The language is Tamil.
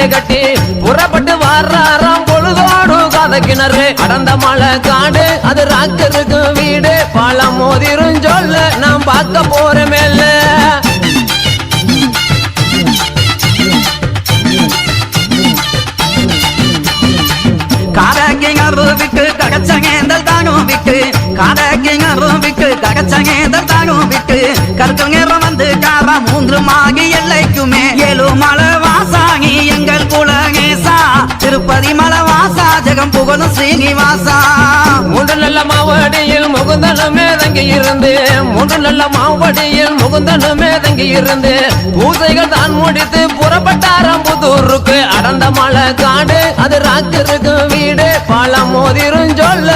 கட்டி புறப்பட்டு வர்றாராம் பொழுதோடு கதை கிணறு அடர்ந்த மலை காடு அது ராக்கருக்கு வீடு பழம் மோதிரும் சொல்ல நான் பார்க்க போற மேல விட்டு ககச்சங்கேந்தல் தானும் விட்டு காதக்கிங்கரும் விட்டு ககச்சங்கேந்தல் தானும் விட்டு கற்கங்கரம் வந்து காரா மூன்று மாகி எல்லைக்குமே ஏழு மலை வாசாகி எங்கள் குலகேசா திருப்பதி மலை வாசா ஜெகம் புகழும் ஸ்ரீனிவாசா மூன்று நல்ல மாவடியில் முகுந்தனுமே தங்கி இருந்து மூன்று நல்ல மாவடியில் முகுந்தனுமே தங்கி இருந்து பூஜைகள் தான் முடித்து புறப்பட்டாராம் புதூருக்கு அடர்ந்த மலை காடு அது ராக்கருக்கு வீடு பழம் மோதிரும் சொல்ல